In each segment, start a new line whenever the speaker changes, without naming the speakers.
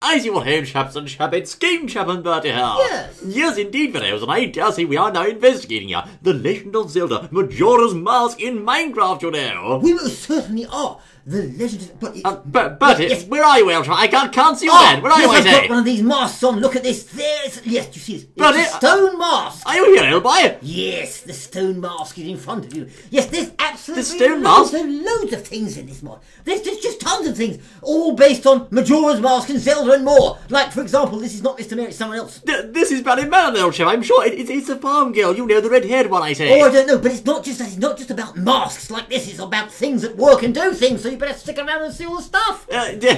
I see what home chaps and chapettes, game chap and Bertie here.
Yes.
Yes, indeed, fellows, and I dare say we are now investigating here the Legend of Zelda, Majora's Mask in Minecraft, you know.
We most certainly are. The Legend of...
Bertie,
yes.
where are you, Elton? I can't see your head. Where are you, I
I've
say?
got one of these masks on. Look at this. There's... Yes, you see this?
Bertie,
It's a stone mask.
Are you here, old boy?
Yes, the stone mask is in front of you. Yes, there's absolutely
The stone mask?
loads of things in this mod. There's just tons of things, all based on Majora's Mask and Zelda and more. Like, for example, this is not Mr. Mayor, it's someone else.
This is Bertie Mellon, old chap. I'm sure it's a farm girl. You know, the red-haired one, I say.
Oh, I don't know, but it's not just that. It's not just about masks like this. It's about things that work and do things, so you better stick around and see all the stuff.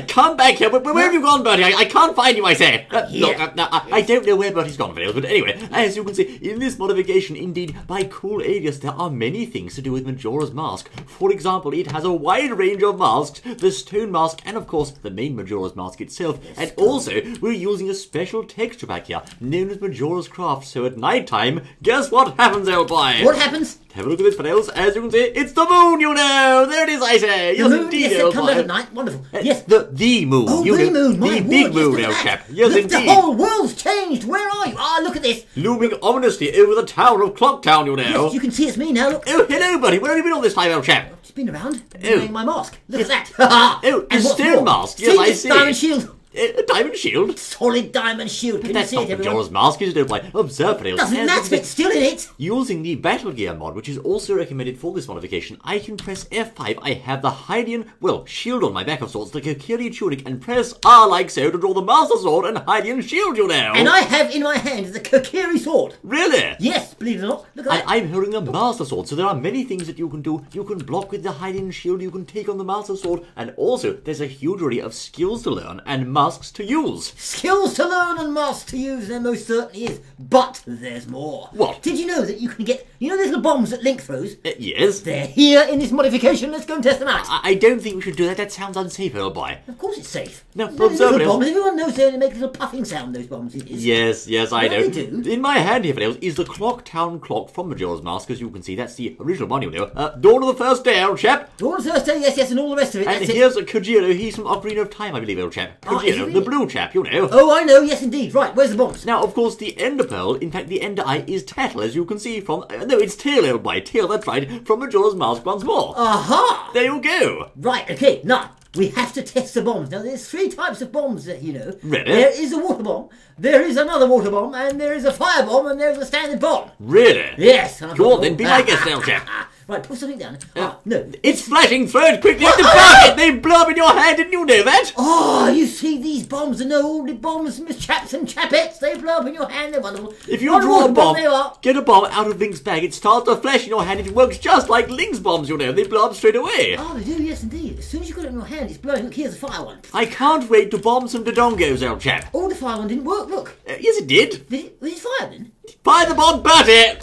Come back here. Where have you gone, Bertie? I can't find you, I say.
Here.
Look, I don't know where Bertie's gone, fellows, but anyway, as you can see, in this modification, indeed, by cool alias, there are many things to do with Majora's Mask. For example, it has a wide range of masks, the stone mask, and of course, the main Majora's Mask itself. And also, we're using a special texture pack here, known as Majora's Craft, so at night time, guess what happens, old boy?
What happens?
Have a look at this, fellows. As you can see, it's the moon, you know. There it is, I say.
The moon? Yes, it comes out at night. Wonderful. Yes.
The moon.
Oh,
you
the
know,
moon. My
the big
word,
moon,
yes,
old
look at
chap.
that.
Yes,
Look,
indeed.
the whole world's changed. Where are you? Ah, look at this.
Looming ominously over the town of Clocktown, you know.
Yes, you can see it's me now. Look.
Oh, hello, buddy. Where have you been all this time, old chap?
I've just been around
Oh.
wearing my mask. Look at that. Oh,
the
and what's
stone
more,
mask. Yes, I
this
see.
diamond shield.
A diamond shield?
Solid diamond shield. Can you
That's
see
not
it, everyone?
Majora's Mask, is it? Like, observe, fellows.
Doesn't matter. It's still in it.
Using the Battle Gear mod, which is also recommended for this modification, I can press F5, I have the Hylian, well, shield on my back of sorts, the Kokiri tunic, and press R like so to draw the Master Sword and Hylian shield, you know.
And I have in my hand the Kokiri sword.
Really?
Yes, believe it or not. Look at that.
I'm holding the Master Sword, so there are many things that you can do. You can block with the Hylian shield, you can take on the Master Sword, and also there's a huge array of skills to learn and masks to use.
Skills to learn and masks to use, there most certainly is. But there's more.
What?
Did you know that you can get, you know those little bombs that Link throws?
Yes?
They're here in this modification. Let's go and test them out.
I don't think we should do that. That sounds unsafe, old boy.
Of course it's safe.
No,
Those
observe
little
it.
bombs, everyone knows they only make a little puffing sound, those bombs. It is.
Yes, I know.
They do.
In my hand here, fellows, is the Clocktown clock from Majora's Mask, as you can see. That's the original one, you know. Dawn of the first day, old chap.
Dawn of Thursday, yes, and all the rest of it.
And
That's
here's Kojiro. He's from Ocarina of Time, I believe, old chap.
Oh, is he
Kojiro,
really?
the blue chap, you know.
Oh, I know, yes indeed. Right, where's the bombs?
Now, of course, the Ender Pearl, in fact, the Ender Eye is Tattle, as you can see from... no, it's Tail, old boy. Tail, that's right, from Majora's Mask once more.
Aha!
There you go.
Right, okay, now, we have to test the bombs. Now, there's 3 types of bombs that you know.
Really?
There is a water bomb, there is another water bomb, and there is a fire bomb, and there is a standard bomb.
Really?
Yes. And I've
Go
got
on, then, be my guest, old chap.
Right, put something down. No.
It's flashing through quickly at the bucket. They blow up in your hand, didn't you know that?
Oh, you see, these bombs are no ordinary bombs, Miss Chaps and Chapettes. They blow up in your hand, they're wonderful.
If you
What
draw a
water
bomb,
they are.
get a bomb out of Link's bag, it starts to flash in your hand, it works just like Link's bombs, you know, they blow up straight away.
Oh, they do, yes indeed. As soon as you've got it in your hand, it's blowing. Look, here's a fire one.
I can't wait to bomb some Dodongos, old chap.
Oh, the fire one didn't work, look.
Yes, it did.
Was it fire then?
Buy the bomb, Bertie!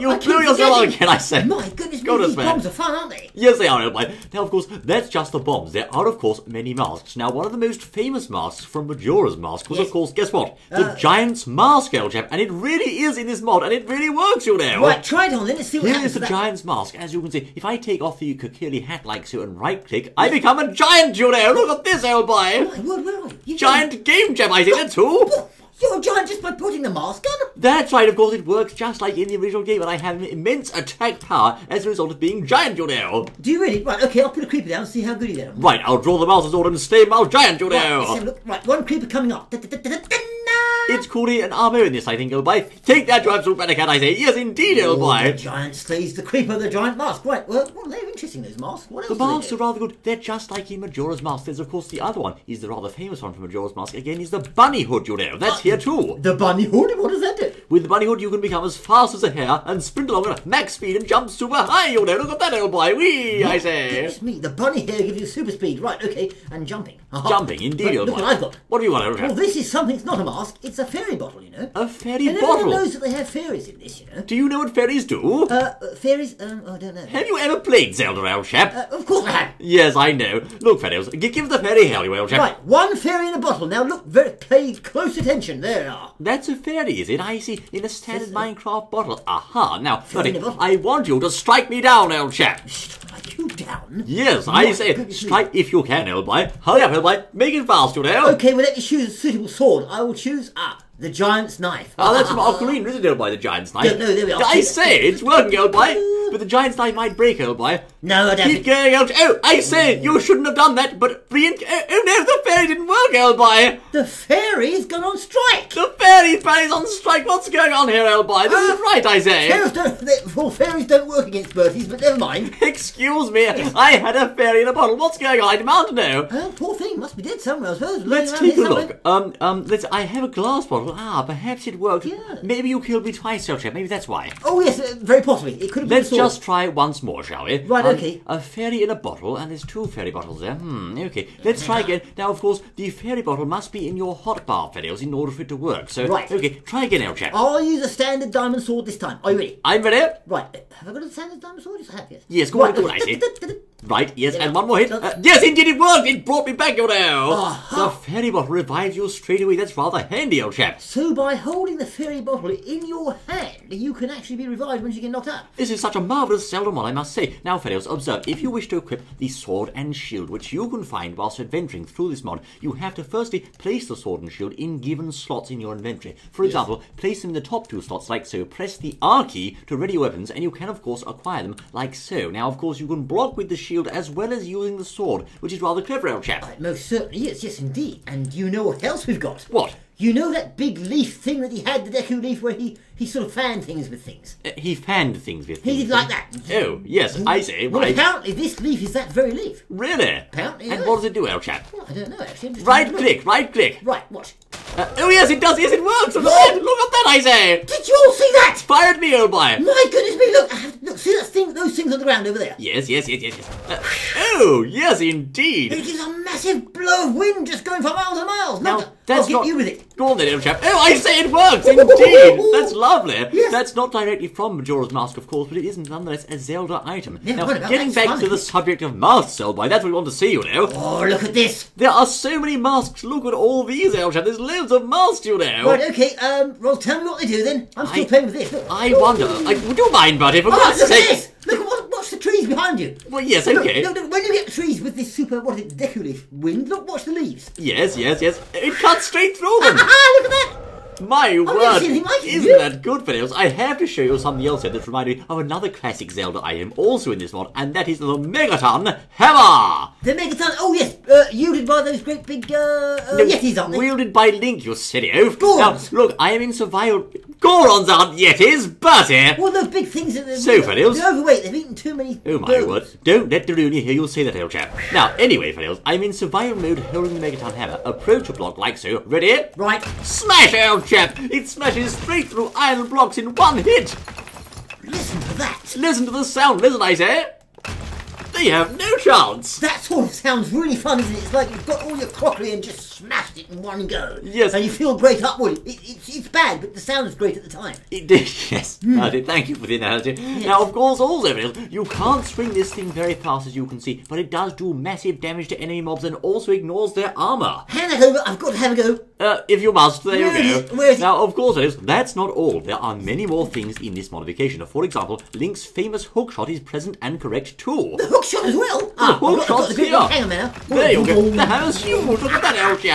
You blew yourself out again, I said.
My goodness me,
Goodness,
these
man.
bombs are fun, aren't they?
Yes, they are, old boy. Now, of course, that's just the bombs. There are, of course, many masks. Now, one of the most famous masks from Majora's Mask was,
Yes.
of course, guess what? The Giant's Mask, old chap. And it really is in this mod, and it really works, you know.
Right, try it on then, let's see what
Here
happens
is the
to that.
Giant's Mask. As you can see, if I take off the Kokiri hat like so and right-click, I become a giant, you know. Look at this, old boy.
My word, where are you?
Giant game jam, I say, that's who.
Oh, you're a giant just by putting the mask on?
That's right, of course, it works just like in the original game, and I have immense attack power as a result of being giant, you know.
Do you really? Right, okay, I'll put a creeper down and see how good you are.
Right, I'll draw the Master Sword and stay my giant, you
Right,
know.
let's have a look. Right, one creeper coming up.
It's called an armour in this, I think, old boy. Take that, you absolute better cat, I say. Yes, indeed, old
The
boy.
giant slays the creeper, the giant mask. Right, well, they're interesting, those masks. What else
The
do they
masks
do?
are rather good. They're just like in Majora's Mask. There's, of course, the other one. Is the rather famous one from Majora's Mask. Again, is the bunny hood, you know. That's here, too.
The bunny hood? What does that do?
With the bunny hood, you can become as fast as a hare and sprint along at max speed and jump super high, you know. Look at that, old boy. Whee, I say.
Goodness me, the bunny hair gives you super speed. Right, okay, and jumping. Aha.
Jumping, indeed,
Right,
old
look
boy.
what I've got.
What do you want, old
Well,
chap?
this is something, it's not a mask, it's It's a fairy bottle, you know.
A fairy
and
bottle?
everyone knows that they have fairies in this, you know.
Do you know what fairies do?
Fairies? I don't know.
Have you ever played Zelda, old chap?
Of course I have.
Yes, I know. Look, fellows, give the fairy hell, you old chap.
Right, one fairy in a bottle. Now look, pay close attention. There you are.
That's a fairy, is it? I see. In a standard Minecraft bottle. Aha. Now,
Fairy in a bottle.
I want you to strike me down, old chap.
Strike you down?
Yes, I say, strike if you can, old boy. Hurry up, old boy. Make it fast, you know.
Okay, well let me choose a suitable sword. I will choose, the giant's knife.
Oh, that's Mark Green, isn't it, old boy, the giant's knife?
No, there we are.
I say, it's working, old boy. But the giant's knife might break, old boy.
No, I don't
Keep going, old... Oh, I say, you shouldn't have done that, but... Oh, no, the fairy didn't work, old boy.
The fairy's gone on strike.
The fairy's on strike. What's going on here, old boy? This is right, I say.
Fairies don't work against birdies, but never mind.
Excuse me, I had a fairy in a bottle. What's going on? I demand to know.
Poor thing, must be dead somewhere, I suppose.
Let's take a look. I have a glass bottle. Perhaps it worked.
Yeah.
Maybe you killed me twice, old chap. Maybe that's why.
Oh yes, very possibly. It could have been.
Let's just try once more, shall we?
Right, okay.
A fairy in a bottle, and there's two fairy bottles there. Okay. Let's try again. Now, of course, the fairy bottle must be in your hotbar, fellows, in order for it to work. So,
right.
Okay, try again, old chap.
I'll use a standard diamond sword this time. Are you ready?
I'm ready.
Right. Have I got a standard diamond sword? Yes, I have, yes.
Yes, go on, do what I say. Right, yes, and one more hit. Yes, indeed it worked! It brought me back, you know! The fairy bottle revives you straight away. That's rather handy, old chap.
So by holding the fairy bottle in your hand, you can actually be revived when you get knocked out.
This is such a marvellous Zelda mod, I must say. Now, fellows, observe. If you wish to equip the sword and shield, which you can find whilst adventuring through this mod, you have to firstly place the sword and shield in given slots in your inventory. For example, place them in the top two slots, like so. Press the R key to ready your weapons, and you can, of course, acquire them like so. Now, of course, you can block with the shield as well as using the sword, which is rather clever, old chap.
Most certainly is, yes indeed. And you know what else we've got?
What?
You know that big leaf thing that he had, the Deku leaf, where he sort of fanned things with things?
He fanned things with things.
He did like that.
Oh, yes, I say,
Well,
right.
apparently this leaf is that very leaf.
Really?
Apparently,
And
yes.
what does it do, old chap?
Well, I don't know, actually. I'm just
Right
trying to look.
click.
Right, watch.
Oh, yes, it does. Yes, it works. Look
What?
at that. Look at that, I say.
Did you all see that?
Fire at me, old boy.
My goodness me, look, see that thing, those things on the ground over there?
Yes. Oh, yes, indeed.
It is a massive blow of wind just going for miles and miles.
Now,
Look,
that's
I'll get
not...
you with it.
Go on then, old chap. Oh, I say it works, indeed. That's lovely.
Yes.
That's not directly from Majora's Mask, of course, but it is nonetheless a Zelda item.
Yeah,
now,
what about
getting
that?
back to the subject of masks, old boy, that's what we want to see, you know.
Oh, look at this.
There are so many masks. Look at all these, old chap. There's loads of masks, you know.
Right, okay, well, tell me what they do then. I'm still playing with this. Look.
I wonder... would you mind, buddy, for
Oh,
God's
look at
sake?
this! Look at watch the trees behind you.
Well, yes, okay.
Look, when you get trees with this super, what is it, Deku leaf wind, look, watch the leaves.
Yes. It cuts straight through them.
Look at that!
My
never
word,
seen anything like it,
isn't that good, fellows? I have to show you something else here that reminded me of another classic Zelda item also in this mod, and that is the Megaton Hammer!
The Megaton, oh yes, wielded by those great big, Yetis, aren't they?
Wielded by Link, you silly oaf.
Gorons.
Now, look, I am in survival... Gorons aren't Yetis, Bertie!
Well, those big things that
So, fellows.
they're overweight, they've eaten too many
Oh my
birds.
word, don't let Daruni hear you say that, old chap. Now, anyway, fellows, I'm in survival mode holding the Megaton Hammer. Approach a block like so. Ready?
Right.
Smash, old chap! It smashes straight through iron blocks in one hit!
Listen to that.
Listen to the sound, listen, I say! They have no chance!
That sort of sounds really fun, isn't it? It's like you've got all your crockery and just smashed it in one go.
Yes.
And you feel great upward. It's bad, but the sound is great at the time.
It did, yes. Thank you for the analogy.
Yes.
Now, of course, also, you can't swing this thing very fast, as you can see, but it does do massive damage to enemy mobs and also ignores their armour.
Hand that over, I've got to have a go.
If you must, there
Where
you
is
go.
it? Where is it?
Now, of course, that's not all. There are many more things in this modification. For example, Link's famous hookshot is present and correct too.
The hook shot as well.
hook
I've got
shot's
the good
here.
hang on now.
There you go. The hammer's huge. Look at that, old chap.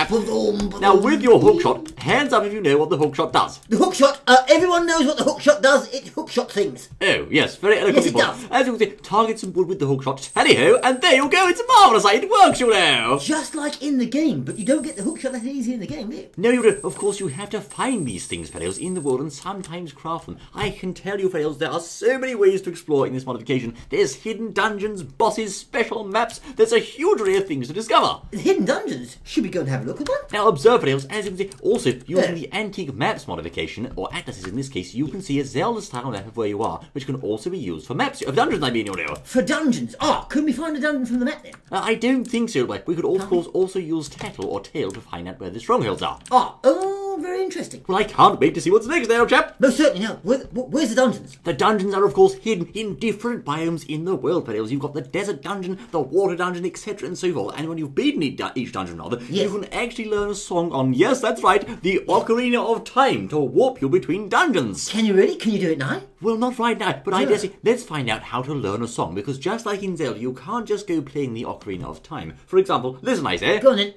Now, with your hookshot, hands up if you know what the hookshot does.
The hook shot, everyone knows what the hook shot does. It hook shot things.
Oh, yes, very eloquently
Yes, it
put.
does.
As you can see, target some wood with the hookshot. Tally-ho, and there you go. It's marvellous. It works, you know.
Just like in the game, but you don't get the hook shot that easy in the game, do you?
No, you don't. Of course, you have to find these things, fellows, in the world and sometimes craft them. I can tell you, fellows, there are so many ways to explore in this modification. There's hidden dungeons, bosses, special maps. There's a huge array of things to discover.
The hidden dungeons. Should we go and have a look at one?
Now, observe, fellows, as you can see, also using the Antique Maps modification, or atlases in this case, you can see a Zelda-style map of where you are, which can also be used for maps of dungeons, I mean, you know.
For dungeons. Couldn't we find a dungeon from the map then?
I don't think so, but we could, of course, also use Tattle or Tail to find out where the strongholds are.
Oh, very interesting.
Well, I can't wait to see what's next there, old chap.
Most certainly. Now, where's the dungeons?
The dungeons are, of course, hidden in different biomes in the world, Pales. You've got the desert dungeon, the water dungeon, etc. and so forth. And when you've beaten each dungeon, you can actually learn a song on, yes, that's right, the Ocarina of Time to warp you between dungeons.
Can you really? Can you do it now?
Well, not right now, but I dare say, let's find out how to learn a song, because just like in Zelda, you can't just go playing the Ocarina of Time. For example, listen, I say.
Go on then.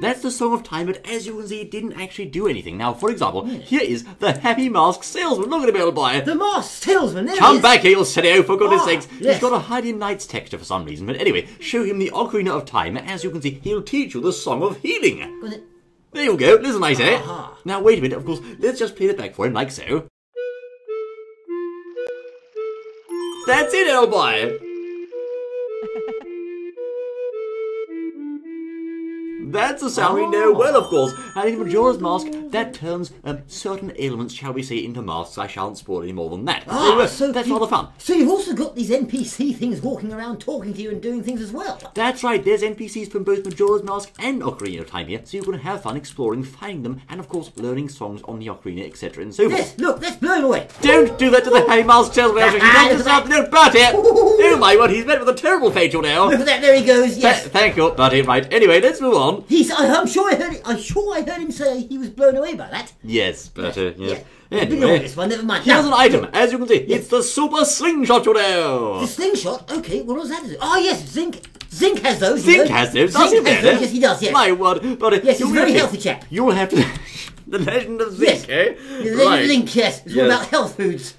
That's the Song of Time, but as you can see, it didn't actually do anything. Now, for example, here is the Happy Mask Salesman. Look at him, old boy.
The Mask Salesman, there
Come back here, you silly, for goodness sakes.
Yes.
He's got a Hiding Knight's texture for some reason. But anyway, show him the Ocarina of Time. As you can see, he'll teach you the Song of Healing.
Go on then.
There you go. Listen, I say.
Aha.
Now, wait a minute. Of course, let's just play that back for him, like so. That's it, old boy. That's a sound we know well, of course. And in Majora's Mask, that turns certain ailments, shall we say, into masks. I shan't spoil any more than that. So that's rather fun.
So you've also got these NPC things walking around talking to you and doing things as well.
That's right. There's NPCs from both Majora's Mask and Ocarina of Time here, so you can have fun exploring, finding them, and of course, learning songs on the Ocarina, etc. and so forth.
Yes, look, let's blow him away.
Don't do that to the Happy Mask Salesman. He's not this up, no, Bertie. Oh my word, he's met with a terrible fate, you know.
Look at that, there he goes, yes.
Thank you, Bertie. Right, anyway, let's move on.
I'm sure I heard him say he was blown away by that.
Yes, Bertie, yes.
Anyway, this one, never mind.
Here's an item, as you can see. It's the Super Slingshot, you know.
The Slingshot? Okay, what does that do? Oh, yes, Zinc has those.
Zinc has those, does he?
Yes, he does, yes.
My word, Bertie.
Yes, he's a very healthy chap.
You'll have to... The Legend of Zinc, eh?
The Legend of Link, yes. It's all about health foods.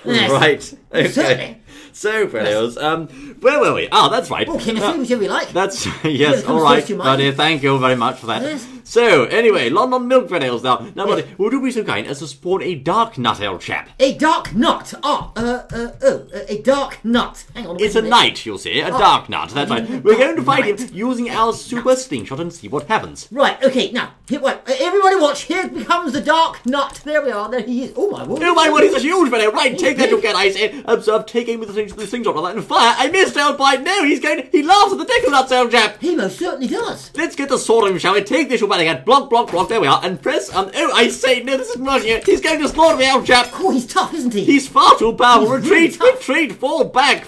Yes.
Right. Okay.
Certainly.
So, fellows, where were we? Ah, that's right.
Oh, chemistry, whichever you like.
That's, yes, all right, buddy, thank you very much for that.
Yes.
So, anyway, London Milk Fellows now. Now, buddy, would you be so kind as to spawn a dark nut, old chap?
A dark nut? A dark nut. Hang on.
It's a knight, you'll see, a dark nut, that's right. We're going to fight him using our super slingshot and see what happens.
Right, okay, now, everybody watch, here becomes the dark nut. There we are, there he is. Oh my word.
Oh my word, he's a huge fellow. Right, take that, you can, I say. Observe, take aim with the slingshot like that and fire. I missed, old boy. No, he laughs at the deckle nuts, old chap.
He most certainly does.
Let's get the sword on him, shall we? Take this, your batting head. Block, there we are. And press, oh, I say, no, this isn't working. He's going to slaughter me, old chap.
Oh, he's tough, isn't he?
He's far too powerful.
He's
Retreat, fall back,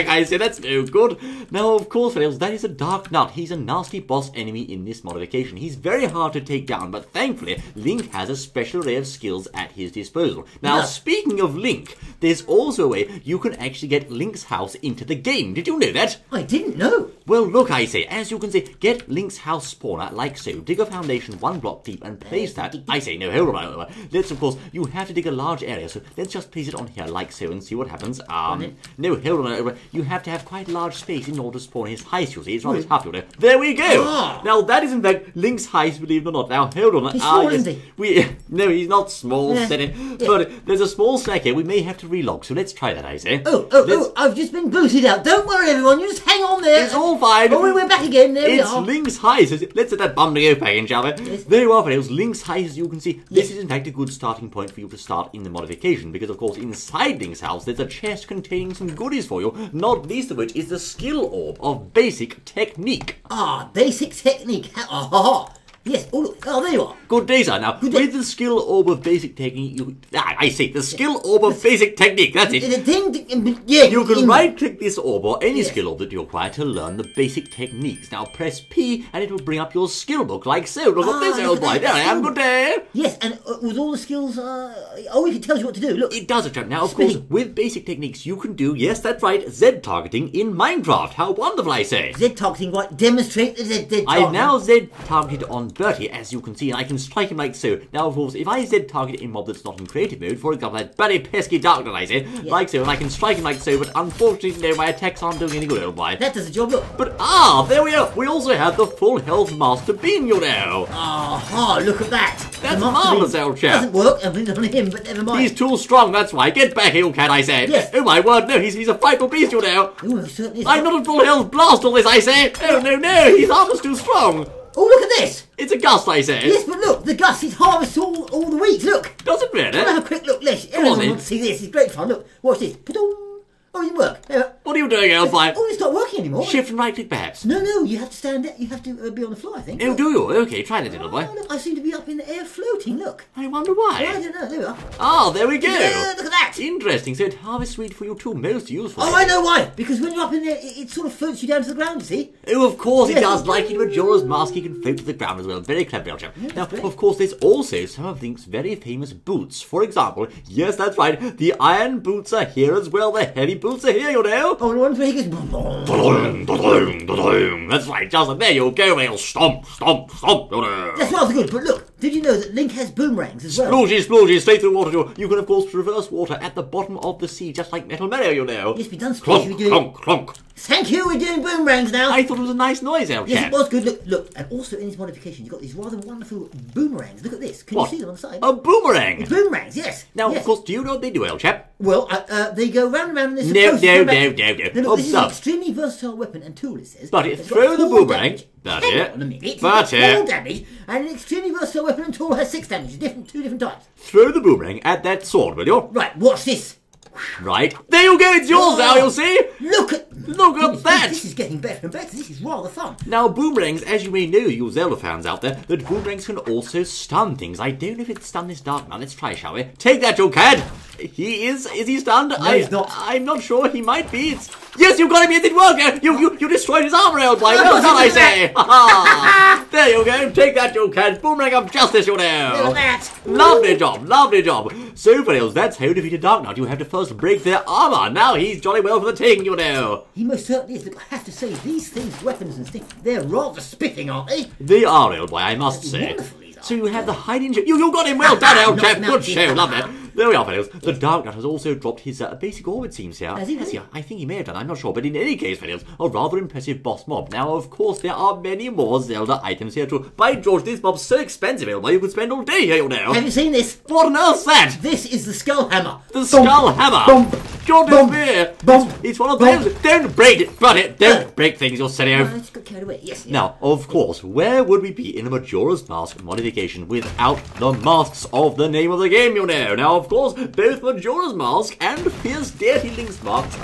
I say. That's no good. Now, of course, fellows, that is a dark nut. He's a nasty boss enemy in this modification. He's very hard to take down, but thankfully, Link has a special array of skills at his disposal. Now, speaking of Link, there's also a way you can actually get Link's house into the game. Did you know that?
I didn't know.
Well, look, I say, as you can see, get Link's house spawner like so. Dig a foundation 1 block deep and place that. I say, no, hold on. Let's, of course, you have to dig a large area, so let's just place it on here like so and see what happens. No, hold on. You have to have quite a large space in order to spawn his heist, you see. It's rather tough, you know. There we go. Now, that is, in fact, Link's heist, believe it or not. Now, hold on.
He's small, isn't he?
No, he's not small, but there's a small snack here. We may have to relog, so let's try that, I say.
I've just been booted out. Don't worry, everyone. You just hang on there.
It's all fine.
Oh, we're back again. There we are.
It's Link's heist. Let's set that bumbling go back in, shall we?
Yes.
There you are, fellows. Link's heist, as you can see. This is, in fact, a good starting point for you to start in the modification, because, of course, inside Link's house, there's a chest containing some goodies for you, not least of which is the skill orb of basic technique.
Basic technique. Yes. Oh, look. Oh, there you are.
Good day, sir. Now, with the skill orb of basic technique, the skill orb of basic technique, that's it. You can right-click this orb or any skill orb that you acquire to learn the basic techniques. Now, press P and it will bring up your skill book like so. Look at this, old boy. There I am. Good day.
Yes, and with all the skills, it tells you what to do. Look.
It does, chap. Now, of course, with basic techniques, you can do, yes, that's right, Z-targeting in Minecraft. How wonderful, I say.
Z-targeting, right? Demonstrate the Z-targeting.
I've now Z-targeted on Bertie, as you can see, and I can strike him like so. Now, of course, if I Z-target a mob that's not in creative mode, for example, that bloody pesky darkness, I say, like so, and I can strike him like so, but unfortunately, no, my attacks aren't doing any good, old boy.
That does the job, look.
But, there we are. We also have the full health Master Beam, you know.
Look at that.
That's marvellous, old chap.
Doesn't work, I mean, on him, but never mind.
He's too strong, that's why. Get back here, cat, I say.
Yes.
Oh, my word, no, he's a frightful beast, you know.
Oh, certainly is.
I'm not at full health. Blast all this, I say. Oh, no, he's almost too strong.
Oh, look at this!
It's a gust, I say.
Yes, but look, the gust is harvests all the weeks, look!
Does it really?
Can I have a quick look? Everyone wants to see this, it's great fun, look, watch this. Oh, it didn't work.
What are you doing, old boy?
Oh, it's not working anymore.
Shift and right click, perhaps.
No, you have to stand there. You have to be on the floor, I think.
Oh, do you? Okay, try that, old boy.
Oh, look, I seem to be up in the air floating, look.
I wonder why.
Oh, I don't know, there we are.
Oh, there we go.
Yeah, look at that.
Interesting. So it harvests wheat for you too. Most useful.
Oh, I know why. Because when you're up in there, it sort of floats you down to the ground, you see?
Oh, of course it does. Like in Majora's Mask, he can float to the ground as well. Very clever, old chap. Now, of course, there's also some of Link's very famous boots. For example, yes, that's right, the iron boots are here as well. The heavy boots are here, you know.
Oh, the ones where he goes...
That's right, just there you go, they'll stomp, stomp, stomp, you know.
That's rather good, but look, did you know that Link has boomerangs as well?
Sploogey, straight through water. You can, of course, traverse water at the bottom of the sea, just like Metal Mario, you know.
Yes, we've done
Clonk, clonk, clonk.
Thank you, we're doing boomerangs now.
I thought it was a nice noise, old
Yes,
chap.
it was good. Look, and also in this modification, you've got these rather wonderful boomerangs. Look at this. Can you see them on the side?
A boomerang?
Boomerangs, yes.
Now,
yes.
of course, do you know what they do, old chap?
Well, they go round and round and
No.
Look, this is an
Observe.
extremely versatile weapon and tool, it says.
But
It's
throw
got
the
4
boomerang.
damage.
That's
Hang
it.
on a minute.
That's it.
4 damage, and an extremely versatile weapon and tool has 6 damage. Two different types.
Throw the boomerang at that sword, will you?
Right, watch this.
Right. There you go, it's yours now, you'll see.
Look at
that.
This is getting better and better. This is rather fun.
Now, boomerangs, as you may know, you Zelda fans out there, that boomerangs can also stun things. I don't know if it's stunned this dark now. Let's try, shall we? Take that, you cad. He is he stunned?
No, he's not.
I'm not sure. He might be. Yes, you got him. It did work. You destroyed his armor, old boy. Well done, I say. There you go. Take that, you cad. Boomerang of justice, you know.
Look at that.
Lovely job. So, fellows, that's how to defeat a Dark Knight. You have to first break their armor. Now he's jolly well for the taking, you know.
He most certainly is. Look, I have to say, these things, weapons and things, they're rather spiffing, aren't they?
They are, old boy, I must say.
Wonderful, these are.
So you have the hiding... You got him well done, old chap. Good show, love it. There we are, fellows. The Dark Knight has also dropped his basic orbit, seems here.
Has he?
I think he may have done, I'm not sure. But in any case, fellows, a rather impressive boss mob. Now, of course, there are many more Zelda items here too. By George, this mob's so expensive, old boy, you could spend all day here, you know.
Have you seen this?
What on earth's that?
This is the Skull Hammer.
The Skull Hammer. It's one of those. Don't break it, but don't break things, you're silly.
I just got carried away. Yes.
Now, of course, where would we be in a Majora's Mask modification without the masks of the name of the game, you know? Now, of course, both Majora's Mask and Fierce Deity Link's mask,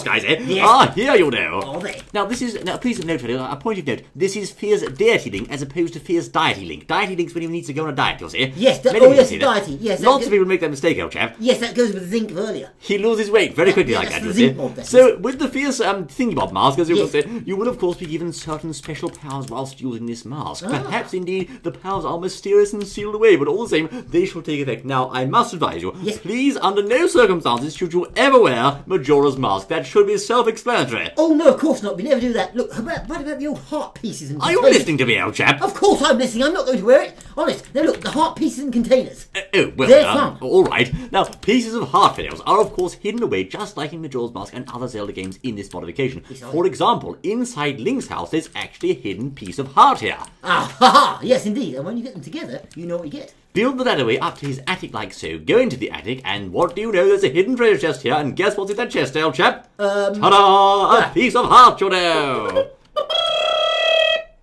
guys,
yes.
are here, you know.
Are they?
Now, please note, a point of note, this is Fierce Deity Link as opposed to Fierce Deity Link. Deity Link's when he needs to go on a diet, you'll see.
Yes, deity. Yes,
lots of people make that mistake, old chap.
Yes, that goes with the zinc of earlier.
He loses weight very quickly like that, you see. So, with the Fierce Thingy-Bob mask, as you will say, you will of course be given certain special powers whilst using this mask. Perhaps, indeed, the powers are mysterious and sealed away, but all the same, they shall take effect. Now, I must advise you, please, under no circumstances should you ever wear Majora's Mask. That should be self-explanatory.
Oh, no, of course not. We never do that. Look, what about the old heart pieces and
containers? Are you listening to me, old chap?
Of course I'm listening. I'm not going to wear it. Honest. Now, look, the heart pieces and containers.
Well,
they're fun.
All right. Now, pieces of heart videos are, of course, hidden away just like in Majora's Mask and other Zelda games in this modification. For example, inside Link's house, there's actually a hidden piece of heart here.
Ah, ha, ha. Yes, indeed. And when you get them together, you know what you get.
Build the ladder way up to his attic like so. Go into the attic, and what do you know? There's a hidden treasure chest here, and guess what's in that chest, old chap? Ta-da! A piece of heart, you know!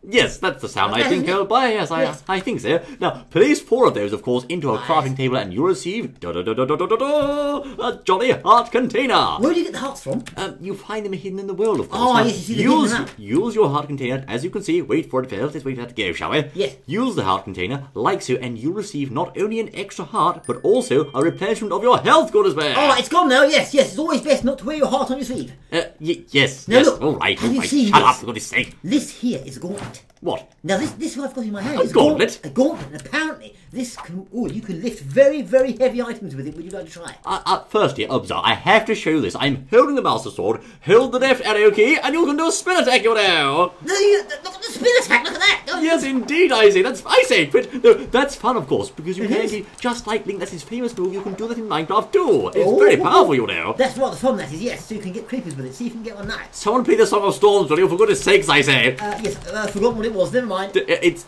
Yes, that's the sound I think, old boy. Yes, I think so. Now, place 4 of those, of course, into a crafting table, and you'll receive a jolly heart container.
Where do you get the hearts from?
You find them hidden in the world, of course.
Oh,
now,
yes, you see the
use your heart container, as you can see. Wait for it, fellas. Let's wait for that to go, shall we?
Yes.
Use the heart container, like so, and you'll receive not only an extra heart, but also a replenishment of your health, good as well.
Oh, it's gone now. Yes. It's always best not to wear your heart on your sleeve.
Yes.
Now, look,
all right.
Shut
up, for goodness sake.
This here is a gauntlet.
What?
Now, this I've got in my hand.
A gauntlet?
A gauntlet. And apparently, this can... Oh, you can lift very, very heavy items with it. Would you like to try it?
Firstly, observe, I have to show this. I'm holding the Master Sword, hold the left arrow key, and you can do a spin attack, you know.
Look at the spin attack, look at that.
Yes, indeed, I say. That's fun, of course, because you can be just like Link. That's his famous move. You can do that in Minecraft too. It's very powerful, you know.
That's rather fun, that is, yes. So you can get creepers with it. See if you can get one now.
Someone play the Song of Storms, will you? For goodness sakes, I say.
Yes, forgotten what it was. Never mind.
It's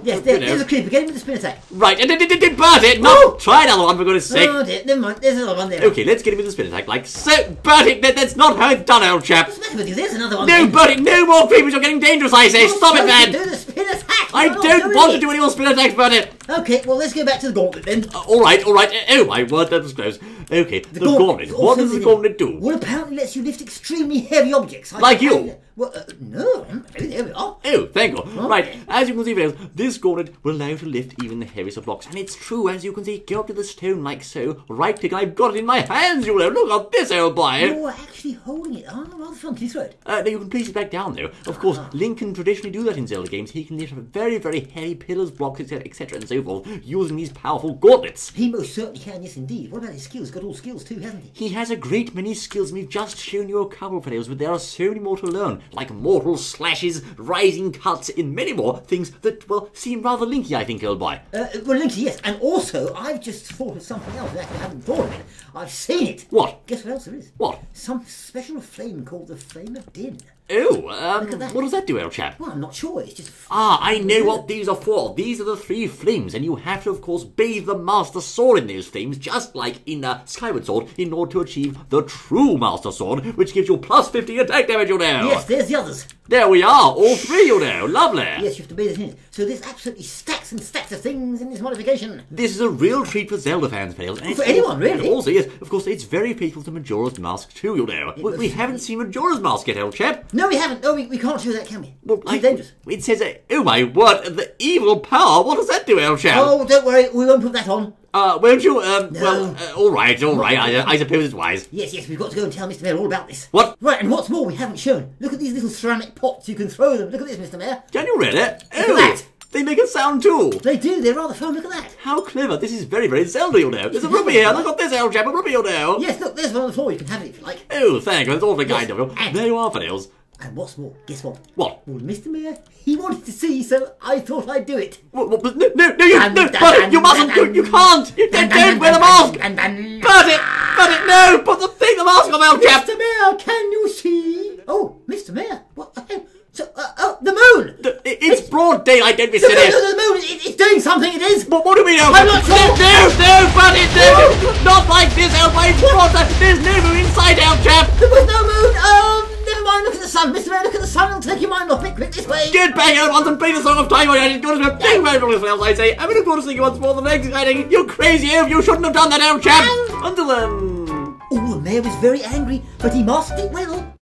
Yes, there's a creeper. Get him with the spin attack.
Right, burn it. No, try another one, for goodness sake.
Oh dear, never mind. There's another one there.
Okay, let's get him with the spin attack, like so. Burn it. That's not how it's done, old chap.
What's the matter with you? There's another one.
No, burn it. No more creepers. You're getting dangerous, I say. Stop it, man.
Do the spin attack.
I don't want to do any more spin attacks, burn it.
Okay, well, let's go back to the gauntlet then.
All right. Oh, my word, that was close. Okay, the gauntlet. What does the gauntlet do?
Well, apparently lets you lift extremely heavy objects.
Like you?
Well, no. There we are.
Oh, thank you. Right, as you can see, friends, this gauntlet will allow you to lift even the heaviest of blocks. And it's true, as you can see, go up to the stone like so, right click, and I've got it in my hands, you know. Look at this, old boy.
You're actually holding it. Oh, rather fun. Can you throw it?
No, you can place it back down, though. Of course, Link can traditionally do that in Zelda games. He can lift very, very heavy pillars, blocks, etc., and so forth, using these powerful gauntlets.
He most certainly can, yes, indeed. What about his skills? Got all skills, too, hasn't he?
He has a great many skills, and we've just shown you a couple, fellows, but there are so many more to learn, like mortal slashes, rising cuts, and many more things that, well, seem rather linky, I think, old boy.
Well, linky, yes. And also, I've just thought of something else that I haven't thought of it. I've seen it.
What?
Guess what else there is?
What?
Some special flame called the Flame of Din.
Oh,
Look at that.
what does that do, old chap?
Well, I'm not sure. It's just...
I know what these are for. These are the 3 flames, and you have to, of course, bathe the Master Sword in those flames, just like in Skyward Sword, in order to achieve the true Master Sword, which gives you plus 50 attack damage, you know.
Yes, there's the others.
There we are, all 3, you know. Lovely.
Yes, you have to bathe it in it. So there's absolutely stacks and stacks of things in this modification.
This is a real treat for Zelda fans, fellas.
For anyone, really.
And also, yes, of course, it's very faithful to Majora's Mask too, you know. We haven't seen Majora's Mask yet, old chap.
No, we haven't. No, we can't show that, can we?
Well,
It's dangerous.
It says, oh my word, the evil power. What does that do, old chap?
Oh, don't worry. We won't put that on.
Won't you?
No.
Well, all right. I suppose it's wise.
Yes, we've got to go and tell Mr. Mayor all about this.
What?
Right, and what's more, we haven't shown. Look at these little ceramic pots. You can throw them. Look at this, Mr. Mayor.
Can you read it?
Look at that.
They make a sound too.
They do. They're rather fun. Look at that.
How clever. This is very, very Zelda, you know. There's a ruby here. Look at this, old chap. A ruby, you know.
Yes, look, there's one on the floor. You can have it if you like.
Oh, thank you. That's awfully kind of you.
and-
There you are, fellas.
And what's more, guess what?
What?
Well, Mr. Mayor, he wanted to see, so I thought I'd do it.
No, you mustn't. You can't. You don't wear the mask. Put it. No, put the mask on, old chap.
Mr. Mayor, can you see? Oh, Mr. Mayor, what? The moon.
It's broad daylight. Don't be
The
silly.
moon, it's doing something. It is.
What do we know?
I'm not sure.
No, but it no. Not like this, old boy. There's no moon inside, old chap.
There was no moon. Never mind. Look at the sun, Mr. Mayor. Look at the sun. It'll take your mind off it. Quick, this way.
Get back out once and play the song of time. I just got to thank you very much, I say. I'm going to go to see you once more. The next exciting. You crazy elf. You shouldn't have done that, old chap. Until then.
Oh, the mayor was very angry, but he masked it well.